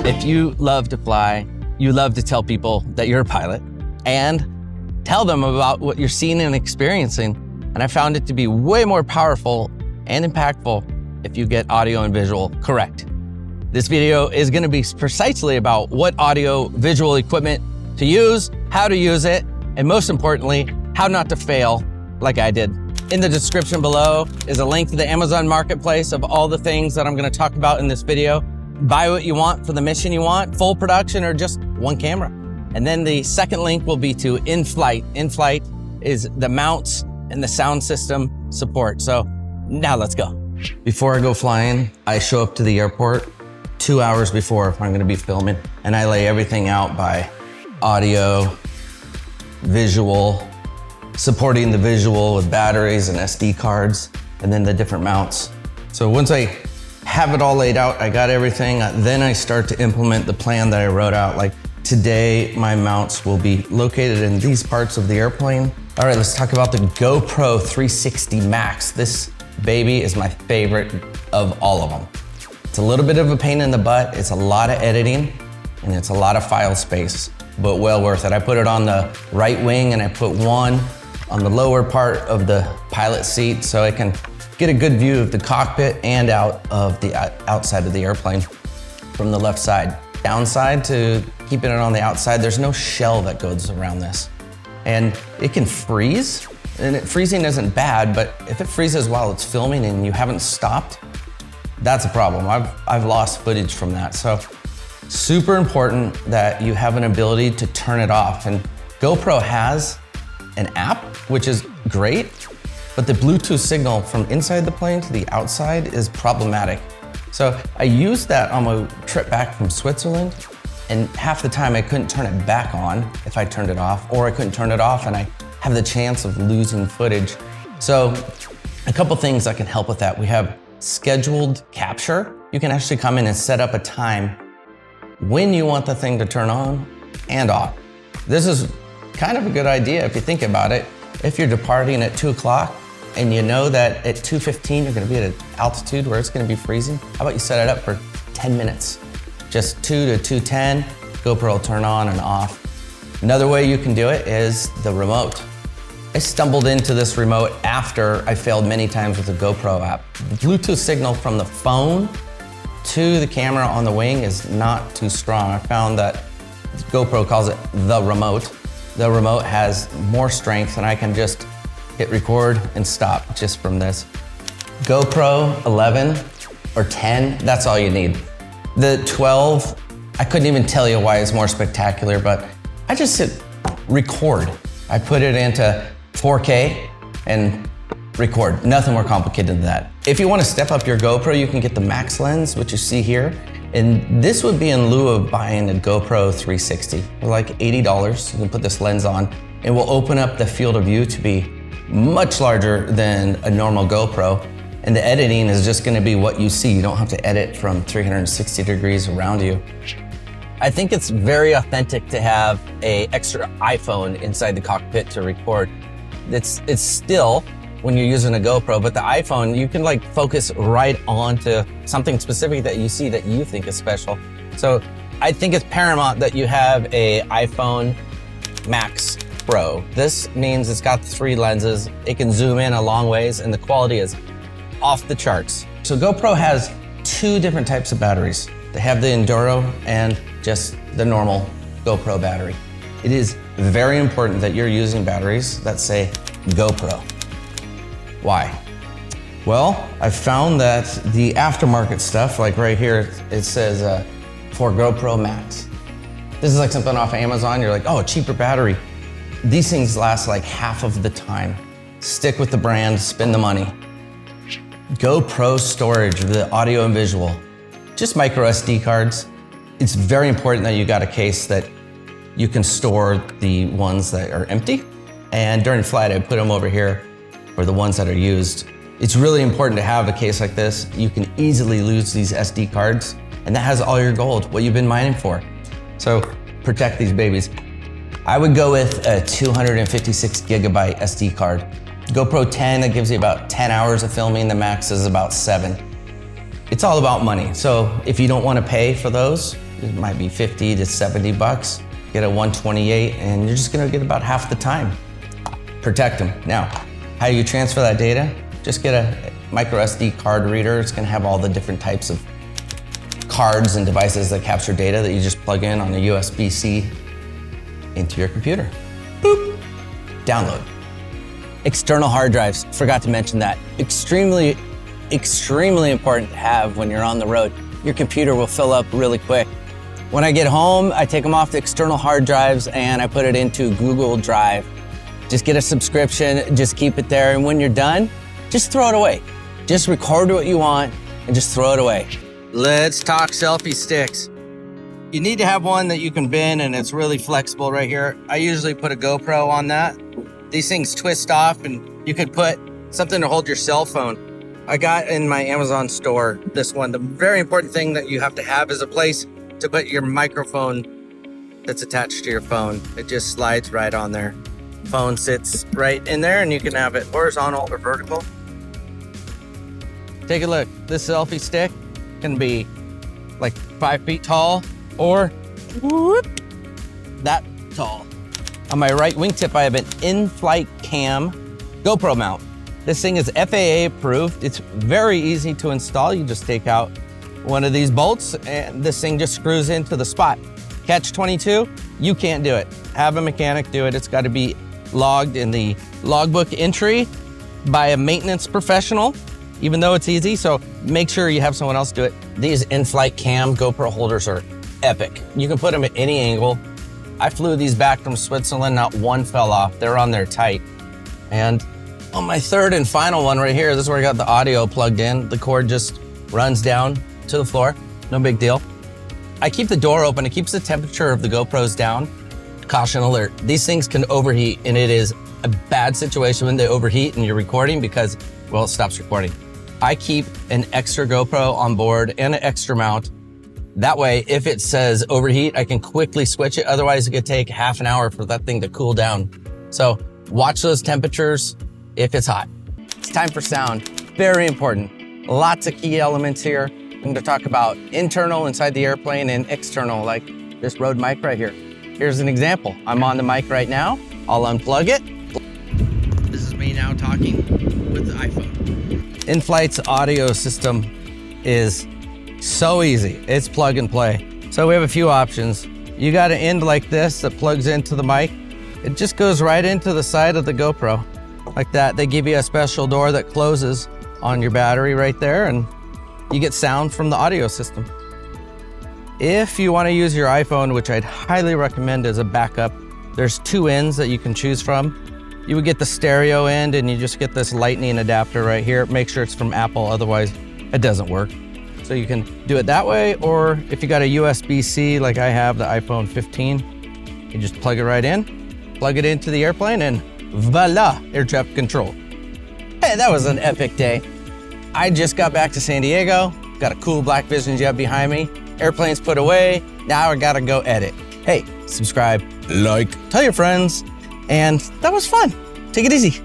If you love to fly, you love to tell people that you're a pilot and tell them about what you're seeing and experiencing. And I found it to be way more powerful and impactful if you get audio and visual correct. This video is going to be precisely about what audio visual equipment to use, how to use it, and most importantly, how not to fail like I did. In the description below is a link to the Amazon Marketplace of all the things that I'm going to talk about in this video. Buy what you want for the mission you want, full production or just one camera. And then the second link will be to Inflight. Inflight is the mounts and the sound system support. So now let's go. Before I go flying, I show up to the airport 2 hours before if I'm gonna be filming, and I lay everything out by audio, visual, supporting the visual with batteries and SD cards, and then the different mounts. So once I have it all laid out, I got everything, then I start to implement the plan that I wrote out. Like today, my mounts will be located in these parts of the airplane. All right, let's talk about the GoPro 360 Max. This baby is my favorite of all of them. It's a little bit of a pain in the butt. It's a lot of editing and it's a lot of file space, but well worth it. I put it on the right wing and I put one on the lower part of the pilot seat so I can get a good view of the cockpit and out of the outside of the airplane from the left side. Downside to keeping it on the outside, there's no shell that goes around this. And it can freeze, and freezing isn't bad, but if it freezes while it's filming and you haven't stopped, that's a problem. I've lost footage from that. So super important that you have an ability to turn it off. And GoPro has an app, which is great, but the Bluetooth signal from inside the plane to the outside is problematic. So I used that on my trip back from Switzerland, and half the time I couldn't turn it back on if I turned it off, or I couldn't turn it off and I have the chance of losing footage. So a couple things that can help with that. We have scheduled capture. You can actually come in and set up a time when you want the thing to turn on and off. This is kind of a good idea if you think about it. If you're departing at 2 o'clock and you know that at 2:15 you're gonna be at an altitude where it's gonna be freezing, how about you set it up for 10 minutes? Just 2 to 2:10, GoPro will turn on and off. Another way you can do it is the remote. I stumbled into this remote after I failed many times with the GoPro app. The Bluetooth signal from the phone to the camera on the wing is not too strong. I found that GoPro calls it the remote. The remote has more strength and I can just hit record and stop just from this. GoPro 11 or 10, that's all you need. The 12, I couldn't even tell you why it's more spectacular, but I just hit record. I put it into 4K and record. Nothing more complicated than that. If you want to step up your GoPro, you can get the Max lens, which you see here. And this would be in lieu of buying a GoPro 360. For like $80, you can put this lens on. It will open up the field of view to be much larger than a normal GoPro. And the editing is just gonna be what you see. You don't have to edit from 360 degrees around you. I think it's very authentic to have an extra iPhone inside the cockpit to record. It's still, when you're using a GoPro, but the iPhone, you can like focus right on to something specific that you see that you think is special. So I think it's paramount that you have a iPhone Max Pro. This means it's got 3 lenses. It can zoom in a long ways and the quality is off the charts. So GoPro has 2 different types of batteries. They have the Enduro and just the normal GoPro battery. It is very important that you're using batteries that say GoPro. Why? Well, I found that the aftermarket stuff, like right here, it says for GoPro Max. This is like something off of Amazon. You're like, oh, cheaper battery. These things last like half of the time. Stick with the brand, spend the money. GoPro storage, the audio and visual, just micro SD cards. It's very important that you got a case that you can store the ones that are empty. And during flight, I put them over here for the ones that are used. It's really important to have a case like this. You can easily lose these SD cards, and that has all your gold, what you've been mining for. So protect these babies. I would go with a 256 gigabyte SD card. GoPro 10, that gives you about 10 hours of filming. The max is about 7. It's all about money. So if you don't want to pay for those, it might be 50 to 70 bucks. Get a 128 and you're just gonna get about half the time. Protect them. Now, how do you transfer that data? Just get a micro SD card reader. It's gonna have all the different types of cards and devices that capture data that you just plug in on a USB-C into your computer. Boop, download. External hard drives, forgot to mention that. Extremely important to have when you're on the road. Your computer will fill up really quick. When I get home, I take them off the external hard drives and I put it into Google Drive. Just get a subscription, just keep it there. And when you're done, just throw it away. Just record what you want and just throw it away. Let's talk selfie sticks. You need to have one that you can bend and it's really flexible right here. I usually put a GoPro on that. These things twist off and you could put something to hold your cell phone. I got in my Amazon store this one. The very important thing that you have to have is a place to put your microphone that's attached to your phone. It just slides right on there. Phone sits right in there and you can have it horizontal or vertical. Take a look. This selfie stick can be like 5 feet tall or whoop, that tall. On my right wingtip, I have an Inflight Cam GoPro mount. This thing is FAA approved. It's very easy to install. You just take out one of these bolts and this thing just screws into the spot. Catch 22, you can't do it. Have a mechanic do it. It's got to be logged in the logbook entry by a maintenance professional, even though it's easy. So make sure you have someone else do it. These Inflight Cam GoPro holders are epic. You can put them at any angle. I flew these back from Switzerland, not one fell off. They're on there tight. And on my third and final one right here, this is where I got the audio plugged in. The cord just runs down to the floor, no big deal. I keep the door open, it keeps the temperature of the GoPros down. Caution alert, these things can overheat and it is a bad situation when they overheat and you're recording because, well, it stops recording. I keep an extra GoPro on board and an extra mount. That way, if it says overheat, I can quickly switch it. Otherwise, it could take half an hour for that thing to cool down. So watch those temperatures if it's hot. It's time for sound, very important. Lots of key elements here. I'm going to talk about internal inside the airplane and external, like this Rode mic right here. Here's an example. I'm on the mic right now. I'll unplug it. This is me now talking with the iPhone. Inflight's audio system is so easy. It's plug and play. So we have a few options. You got an end like this that plugs into the mic. It just goes right into the side of the GoPro like that. They give you a special door that closes on your battery right there and you get sound from the audio system. If you want to use your iPhone, which I'd highly recommend as a backup, there's 2 ends that you can choose from. You would get the stereo end and you just get this lightning adapter right here. Make sure it's from Apple, otherwise it doesn't work. So you can do it that way, or if you got a USB-C like I have, the iPhone 15, you just plug it right in, plug it into the airplane, and voila, air traffic control. Hey, that was an epic day. I just got back to San Diego, got a cool Black Vision Jet behind me, airplane's put away, now I gotta go edit. Hey, subscribe, like, tell your friends, and that was fun. Take it easy.